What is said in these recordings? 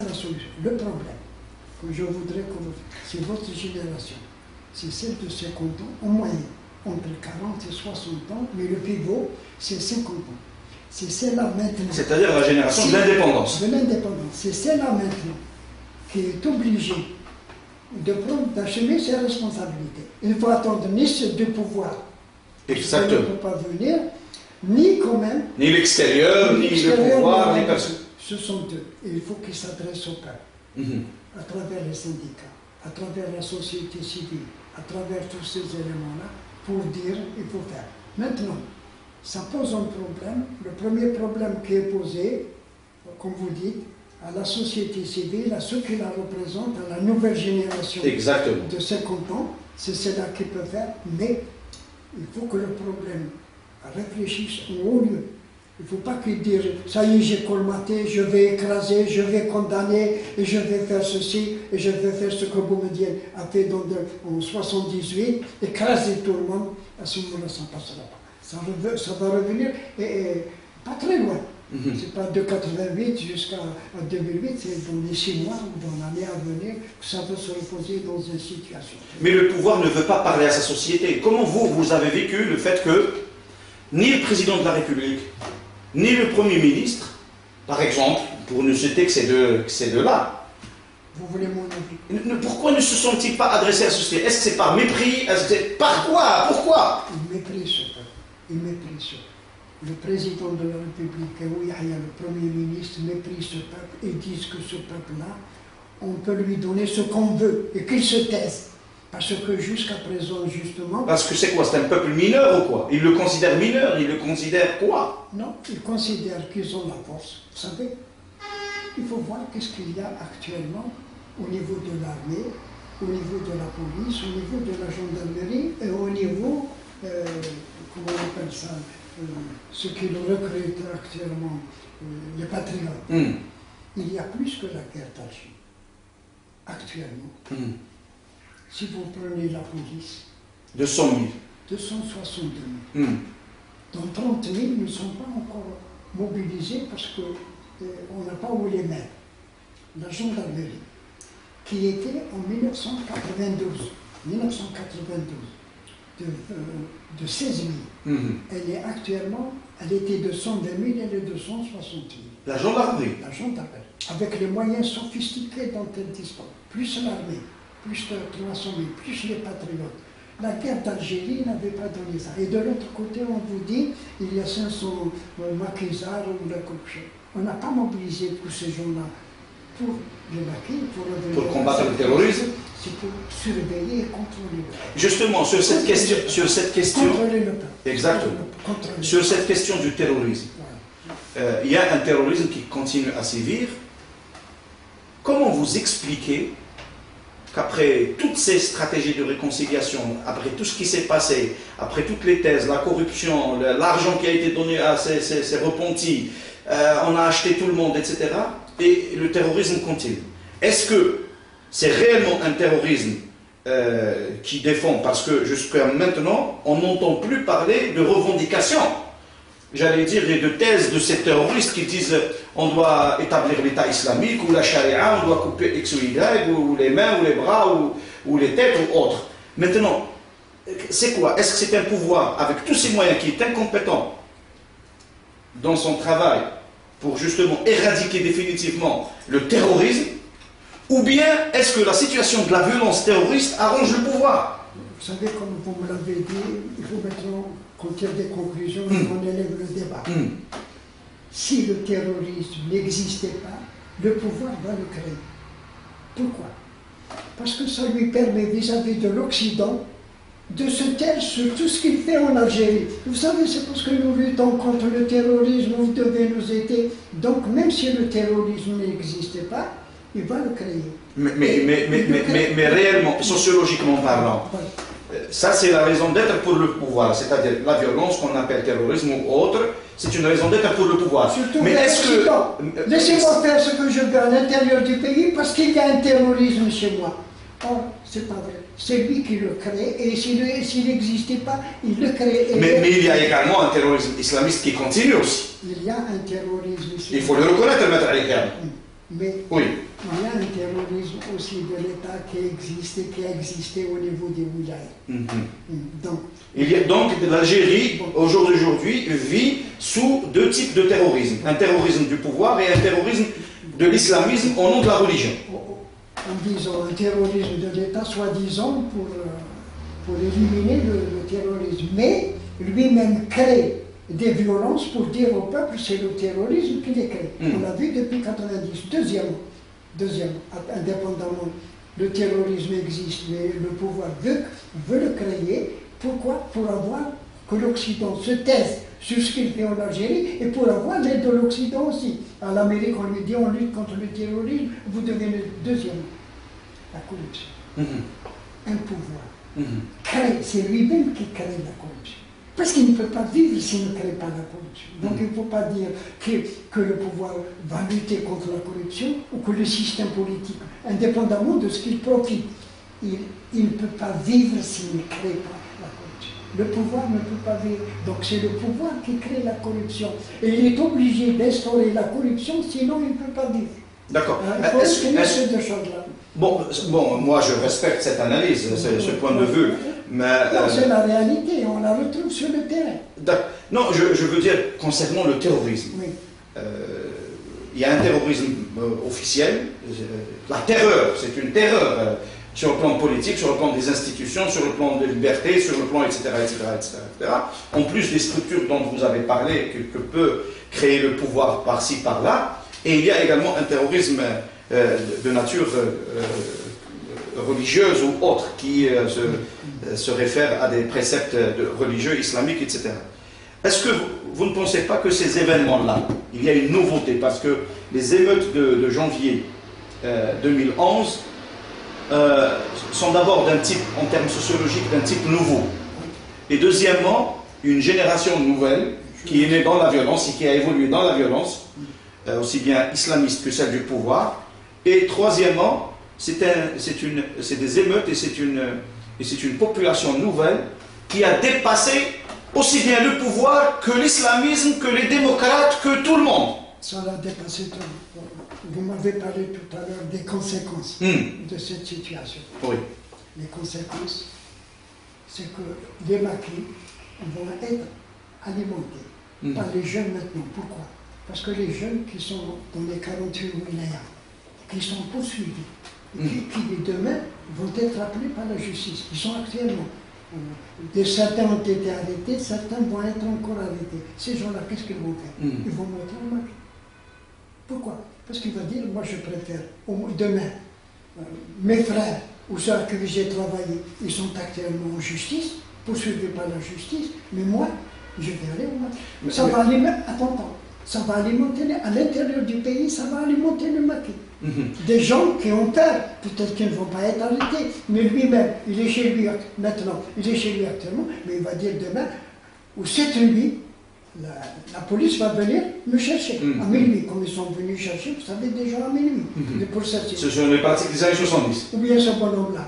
la solution. Le problème que je voudrais que c'est votre génération, c'est celle de 50 ans, en moyenne, entre 40 et 60 ans, mais le pivot, c'est 50 ans. C'est celle-là maintenant. C'est-à-dire la génération de l'indépendance. De l'indépendance. C'est celle-là maintenant qui est obligée d'assumer ses responsabilités. Il faut attendre ni ce de pouvoir, Exactement. qui ne peut pas venir, ni quand même. Ni l'extérieur, ni le pouvoir, ni personne. Ce sont eux. Et il faut qu'ils s'adressent au peuple, à travers les syndicats, à travers la société civile, à travers tous ces éléments-là, pour dire il faut faire. Maintenant, ça pose un problème. Le premier problème qui est posé, comme vous dites, à la société civile, à ceux qui la représentent, à la nouvelle génération Exactement. de 50 ans, c'est cela qui peut faire, mais il faut que le problème réfléchisse au haut lieu. Il ne faut pas qu'ils disent « ça y est, j'ai colmaté, je vais écraser, je vais condamner, et je vais faire ceci, et je vais faire ce que Boumediene a fait en 78, écraser tout le monde ». À ce moment-là, ça ne passera pas. Ça va revenir, et pas très loin. C'est pas de 88 jusqu'à 2008, c'est dans les 6 mois ou dans l'année à venir que ça va se reposer dans une situation. Mais le pouvoir ne veut pas parler à sa société. Comment vous avez vécu le fait que ni le président de la République, ni le Premier ministre, par exemple, pour ne citer que ces deux-là, vous voulez mon avis? Pourquoi ne se sont-ils pas adressés à la société? Est-ce que c'est par mépris? Par quoi? Pourquoi? Ils méprisent ce peuple. Ils méprisent ce peuple. Le président de la République, Yahya, le Premier ministre, méprise ce peuple et disent que ce peuple-là, on peut lui donner ce qu'on veut et qu'il se taise. Parce que jusqu'à présent, justement... Parce que c'est quoi? C'est un peuple mineur ou quoi? Ils le considèrent mineur, ils le considèrent quoi? Non, ils considèrent qu'ils ont la force. Vous savez, il faut voir qu'est-ce qu'il y a actuellement au niveau de l'armée, au niveau de la police, au niveau de la gendarmerie et au niveau, comment on appelle ça, ceux qui le recrutent actuellement, les patriotes. Il y a plus que la guerre d'Algérie, actuellement. Si vous prenez la police, 200 000. 262 000. Donc 30 000 ne sont pas encore mobilisés parce qu'on n'a pas où les mettre. La gendarmerie, qui était en 1992, de 16 000, elle est actuellement, elle était de 120 000, elle est de 160 000. La gendarmerie? La gendarmerie, avec les moyens sophistiqués dont elle dispose, plus l'armée, plus de 300 000, plus les patriotes. La guerre d'Algérie n'avait pas donné ça. Et de l'autre côté, on vous dit, il y a 500 maquisards ou la corruption. On n'a pas mobilisé tous ces gens-là pour les maquis, pour combattre le terrorisme. C'est pour surveiller et contrôler. Justement, sur cette question, contrôler le peuple. Exactement. Sur cette question du terrorisme, il y a un terrorisme qui continue à sévir. Comment vous expliquez qu'après toutes ces stratégies de réconciliation, après tout ce qui s'est passé, après toutes les thèses, la corruption, l'argent qui a été donné à ces repentis, on a acheté tout le monde, etc., et le terrorisme continue? Est-ce que c'est réellement un terrorisme qui défend? Parce que jusqu'à maintenant, on n'entend plus parler de revendications, j'allais dire, et de thèses de ces terroristes qui disent on doit établir l'État islamique ou la charia, on doit couper X ou Y, ou les mains, ou les bras, ou les têtes, ou autres. Maintenant, c'est quoi? Est-ce que c'est un pouvoir, avec tous ces moyens, qui est incompétent dans son travail pour justement éradiquer définitivement le terrorisme? Ou bien est-ce que la situation de la violence terroriste arrange le pouvoir? Vous savez, comme vous me l'avez dit, il faut maintenant qu'on tire des conclusions et qu'on élève le débat. Si le terrorisme n'existait pas, le pouvoir va le créer. Pourquoi? Parce que ça lui permet vis-à-vis de l'Occident de se taire sur tout ce qu'il fait en Algérie. Vous savez, c'est parce que nous luttons contre le terrorisme, vous devez nous aider. Donc même si le terrorisme n'existait pas, il va le créer. Mais réellement, sociologiquement parlant, ça c'est la raison d'être pour le pouvoir, c'est-à-dire la violence qu'on appelle terrorisme ou autre, c'est une raison d'être pour le pouvoir. Surtout mais est-ce que... Laissez-moi faire ce que je veux à l'intérieur du pays parce qu'il y a un terrorisme chez moi. Or, c'est pas vrai. C'est lui qui le crée et s'il n'existait pas, il le crée. Mais il y a également un terrorisme islamiste qui continue aussi. Il y a un terrorisme islamiste. Il faut le reconnaître, Maître Ali Khan. Mais Oui. il y a un terrorisme aussi de l'État qui existe et qui a existé au niveau des wilayas. Donc, l'Algérie, au jour d'aujourd'hui, vit sous deux types de terrorisme. Un terrorisme du pouvoir et un terrorisme de l'islamisme au nom de la religion. En disant un terrorisme de l'État, soi-disant, pour éliminer le terrorisme. Mais lui-même crée des violences pour dire au peuple c'est le terrorisme qui les crée. On l'a vu depuis 90. Deuxièmement, indépendamment, le terrorisme existe, mais le pouvoir veut le créer. Pourquoi? Pour avoir que l'Occident se taise sur ce qu'il fait en Algérie et pour avoir l'aide de l'Occident aussi. À l'Amérique, on lui dit on lutte contre le terrorisme, vous devenez deuxième. La corruption. Un pouvoir. C'est lui-même qui crée la corruption. Parce qu'il ne peut pas vivre s'il ne crée pas la corruption. Donc il ne faut pas dire que le pouvoir va lutter contre la corruption ou que le système politique, indépendamment de ce qu'il profite, il ne peut pas vivre s'il ne crée pas la corruption. Le pouvoir ne peut pas vivre. Donc c'est le pouvoir qui crée la corruption. Et il est obligé d'instaurer la corruption, sinon il ne peut pas vivre. D'accord. Il faut retenir ces deux choses-là. Bon, moi je respecte cette analyse, ce point de vue. Mais, non, c'est la réalité, on la retrouve sur le terrain. Non, je veux dire concernant le terrorisme. Oui. Il y a un terrorisme officiel. La terreur, c'est une terreur sur le plan politique, sur le plan des institutions, sur le plan de liberté, sur le plan etc. En plus des structures dont vous avez parlé, que peut créer le pouvoir par-ci, par-là. Et il y a également un terrorisme de nature religieuse ou autre qui se réfère à des préceptes religieux, islamiques, etc. Est-ce que vous ne pensez pas que ces événements-là, il y a une nouveauté, parce que les émeutes de janvier 2011 sont d'abord d'un type, en termes sociologiques, d'un type nouveau. Et deuxièmement, une génération nouvelle qui est née dans la violence et qui a évolué dans la violence, aussi bien islamiste que celle du pouvoir. Et troisièmement, c'est des émeutes et c'est une population nouvelle qui a dépassé aussi bien le pouvoir que l'islamisme, que les démocrates, que tout le monde. Ça l'a dépassé tout le monde. Vous m'avez parlé tout à l'heure des conséquences de cette situation. Oui. Les conséquences, c'est que les maquis vont être alimentés par les jeunes maintenant. Pourquoi? Parce que les jeunes qui sont dans les 48 wilayas, qui sont poursuivis, qui demain vont être appelés par la justice, qui sont actuellement. Certains ont été arrêtés, certains vont être encore arrêtés. Ces gens-là, qu'est-ce qu'ils vont faire? Ils vont monter en maquis. Pourquoi? Parce qu'il va dire, moi je préfère, demain, mes frères ou ceux avec qui j'ai travaillé, ils sont actuellement en justice, poursuivis par la justice, mais moi, je vais aller au maquis. Ça va alimenter à l'intérieur du pays, ça va alimenter le maquis. Des gens qui ont peur, peut-être qu'ils ne vont pas être arrêtés, mais lui-même, il est chez lui maintenant, il est chez lui actuellement, mais il va dire demain, ou cette nuit, la police va venir me chercher à minuit, comme ils sont venus chercher, vous savez, des gens à minuit. Ce sont les pratiques des années 70. Ou bien ce bonhomme-là,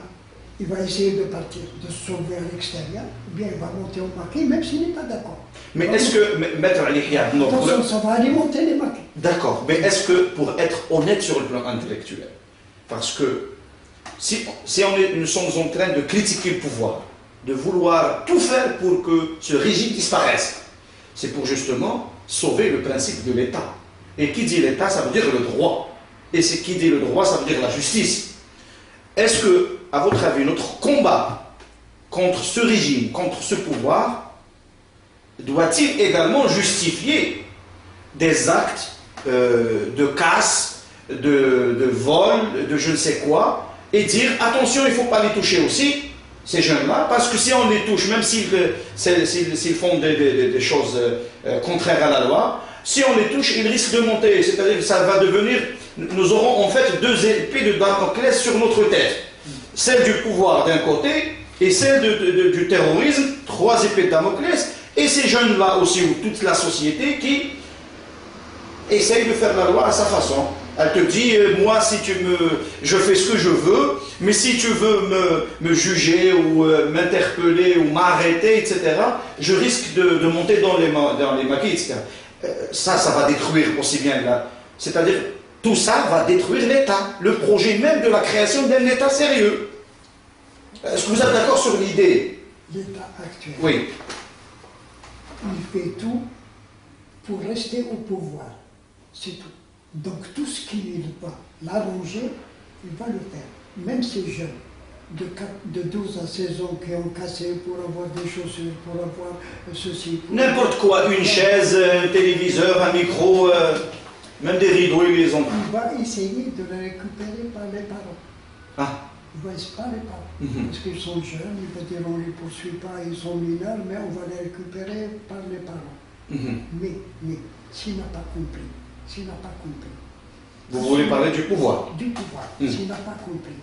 il va essayer de partir, de se sauver à l'extérieur, ou bien il va monter au maquis, même s'il n'est pas d'accord. Mais est-ce que, Maître Ali Hiab, attention, ça va alimenter les maquis. D'accord, mais est-ce que, pour être honnête sur le plan intellectuel, parce que si nous sommes en train de critiquer le pouvoir, de vouloir tout faire pour que ce régime disparaisse, c'est pour justement sauver le principe de l'État. Et qui dit l'État, ça veut dire le droit. Et qui dit le droit, ça veut dire la justice. Est-ce que, à votre avis, notre combat contre ce régime, contre ce pouvoir, doit-il également justifier des actes de casse, de vol, de je ne sais quoi, et dire attention, il ne faut pas les toucher aussi, ces jeunes-là, parce que si on les touche, même s'ils font des choses contraires à la loi, si on les touche, ils risquent de monter, c'est-à-dire que ça va devenir, nous aurons en fait deux épées de Damoclès sur notre tête, celle du pouvoir d'un côté et celle du terrorisme, trois épées de Damoclès. Et ces jeunes-là aussi, ou toute la société qui essaye de faire la loi à sa façon. Elle te dit, moi, je fais ce que je veux, mais si tu veux me juger ou m'interpeller ou m'arrêter, etc., je risque de monter dans les maquis, etc. Ça va détruire aussi bien là. C'est-à-dire, Tout ça va détruire l'État, le projet même de la création d'un État sérieux. Est-ce que vous êtes d'accord sur l'idée? L'État actuel, Oui. il fait tout pour rester au pouvoir. C'est tout. Donc tout ce qu'il va l'arranger, il va le faire. Même ces jeunes de 12 à 16 ans qui ont cassé pour avoir des chaussures, pour avoir ceci. N'importe quoi, une chaise, un téléviseur, un micro, même des rideaux, ils les ont. Il va essayer de les récupérer par les parents. Ah. Il va essayer par les parents. Parce qu'ils sont jeunes, il va dire on ne les poursuit pas, ils sont mineurs, mais on va les récupérer par les parents. Mais s'il n'a pas compris, Vous voulez parler du pouvoir? Du pouvoir. S'il n'a pas compris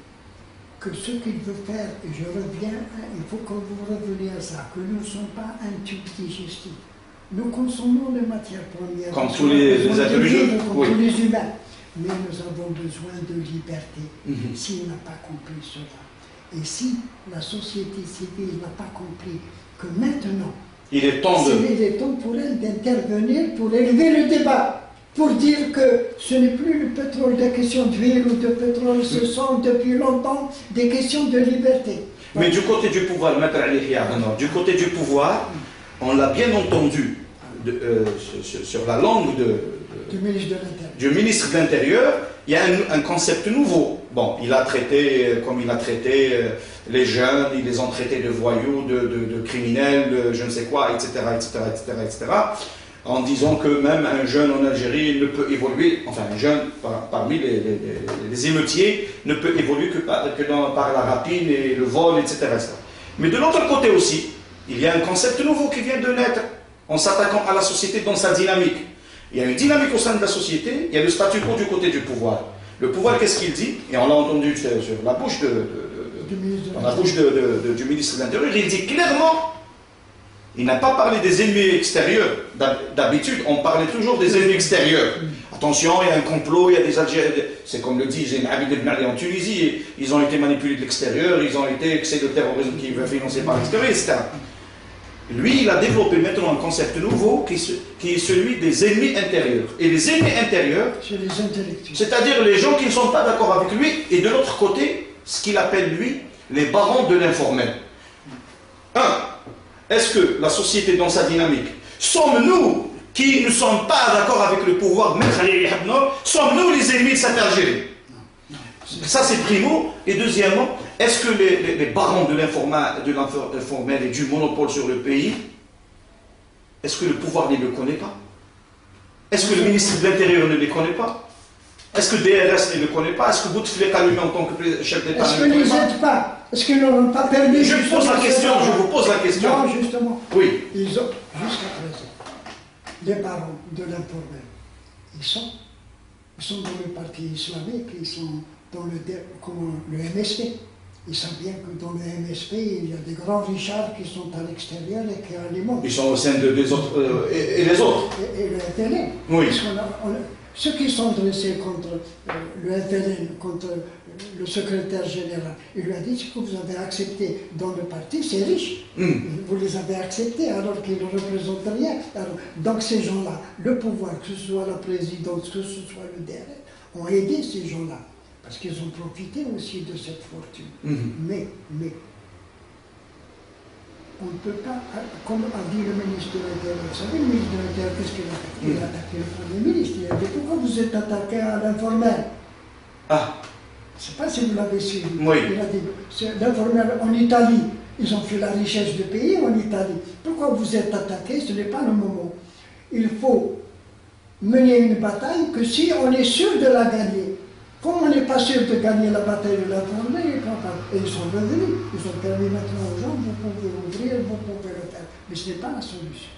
que ce qu'il veut faire, et je reviens, il faut que vous reveniez à ça, que nous ne sommes pas un tube digestif. Nous consommons les matières premières. Comme tous les êtres humains. Comme tous les humains. Mais nous avons besoin de liberté. S'il n'a pas compris cela, et si la société civile n'a pas compris que maintenant, il est temps pour elle d'intervenir, pour élever le débat, pour dire que ce n'est plus le pétrole, des questions d'huile ou de pétrole, ce sont depuis longtemps des questions de liberté. Mais du côté du pouvoir, du côté du pouvoir, on l'a bien entendu sur la langue du ministre de l'Intérieur, il y a un concept nouveau. Bon, il a traité, comme il a traité les jeunes, ils les ont traités de voyous, de criminels, je ne sais quoi, etc., en disant que même un jeune en Algérie ne peut évoluer, enfin un jeune parmi les émeutiers ne peut évoluer que par la rapine et le vol, etc. Mais de l'autre côté aussi, il y a un concept nouveau qui vient de naître en s'attaquant à la société dans sa dynamique. Il y a une dynamique au sein de la société, il y a le statu quo du côté du pouvoir. Le pouvoir, qu'est-ce qu'il dit? Et on l'a entendu sur la bouche du ministre de l'Intérieur, il dit clairement, il n'a pas parlé des ennemis extérieurs. D'habitude, on parlait toujours des ennemis extérieurs. Attention, il y a un complot, il y a des Algériens. C'est comme le dit Zine Abid El Mali en Tunisie, ils ont été manipulés de l'extérieur, ils ont été, que c'est le terrorisme qui est financé par l'extérieur, etc. Lui, il a développé maintenant un concept nouveau qui est celui des ennemis intérieurs. Et les ennemis intérieurs, c'est-à-dire les gens qui ne sont pas d'accord avec lui, et de l'autre côté, ce qu'il appelle lui, les barons de l'informel. Est-ce que la société dans sa dynamique, sommes-nous qui ne sommes pas d'accord avec le pouvoir, sommes-nous les ennemis de cette Algérie? Ça c'est primo. Et deuxièmement, est-ce que les barons de l'informel et du monopole sur le pays, est-ce que le pouvoir ne le connaît pas? Est-ce que le ministre de l'Intérieur ne les connaît pas? Est-ce que DRS ne le connaît pas? Est-ce que Bouteflika lui-même en tant que chef d'État ne le connaît pas? Est-ce qu'ils ne les aident pas? Est-ce qu'ils n'ont pas permis? Je vous pose la question. Non, justement. Oui. Ils ont, jusqu'à présent, les barons de l'informel, ils sont dans le parti islamique, ils sont dans le MSP. Ils savent bien que dans le MSP, il y a des grands richards qui sont à l'extérieur et qui alimentent. Ils sont au sein des autres. Et les autres? Et le FLN. Oui. Ceux qui sont dressés contre le FLN, contre le secrétaire général, il lui a dit ce que vous avez accepté dans le parti, c'est riche. Vous les avez acceptés alors qu'ils ne représentent rien. Alors, donc ces gens-là, le pouvoir, que ce soit la présidence, que ce soit le DRS, ont aidé ces gens-là. Parce qu'ils ont profité aussi de cette fortune. Mais, on ne peut pas, comme a dit le ministre de l'Intérieur, vous savez, le ministre de l'Intérieur, qu'est-ce qu'il a fait? Il a attaqué le Premier ministre. Il a dit, pourquoi vous êtes attaqué à l'informel? Je ne sais pas si vous l'avez suivi. Oui. Il a dit, c'est l'informel en Italie. Ils ont fait la richesse du pays en Italie. Pourquoi vous êtes attaqué? Ce n'est pas le moment. Il faut mener une bataille que si on est sûr de la gagner. Comme on n'est pas sûr de gagner la bataille de l'informel, et ils sont revenus. Ils ont permis maintenant aux gens, vous pouvez ouvrir, vous pouvez le faire. Mais ce n'est pas la solution.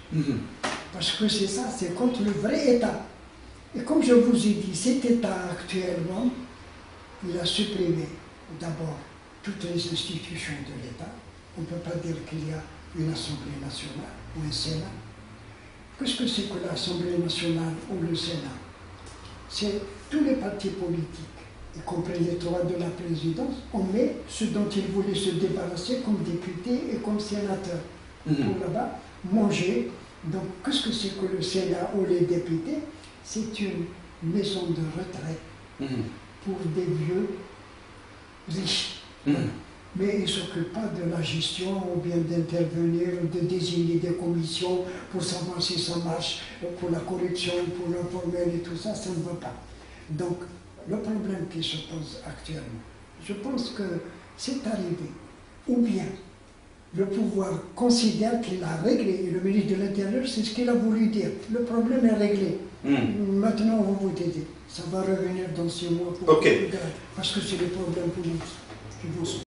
Parce que c'est ça, c'est contre le vrai État. Et comme je vous ai dit, cet État actuellement, il a supprimé d'abord toutes les institutions de l'État. On ne peut pas dire qu'il y a une Assemblée nationale ou un Sénat. Qu'est-ce que c'est que l'Assemblée nationale ou le Sénat? C'est tous les partis politiques, y compris les droits de la présidence, on met ce dont ils voulaient se débarrasser comme députés et comme sénateurs. Pour là-bas, manger. Donc, qu'est-ce que c'est que le Sénat ou les députés? C'est une maison de retraite pour des vieux riches. Mais ils ne s'occupent pas de la gestion ou bien d'intervenir, de désigner des commissions pour savoir si ça marche pour la corruption, pour l'informel et tout ça, ça ne va pas. Donc, le problème qui se pose actuellement, je pense que c'est arrivé. Ou bien, le pouvoir considère qu'il a réglé, et le ministre de l'Intérieur, c'est ce qu'il a voulu dire. Le problème est réglé. Maintenant, on va vous aider. Ça va revenir dans 6 mois. Parce que c'est des problèmes politiques qui vont se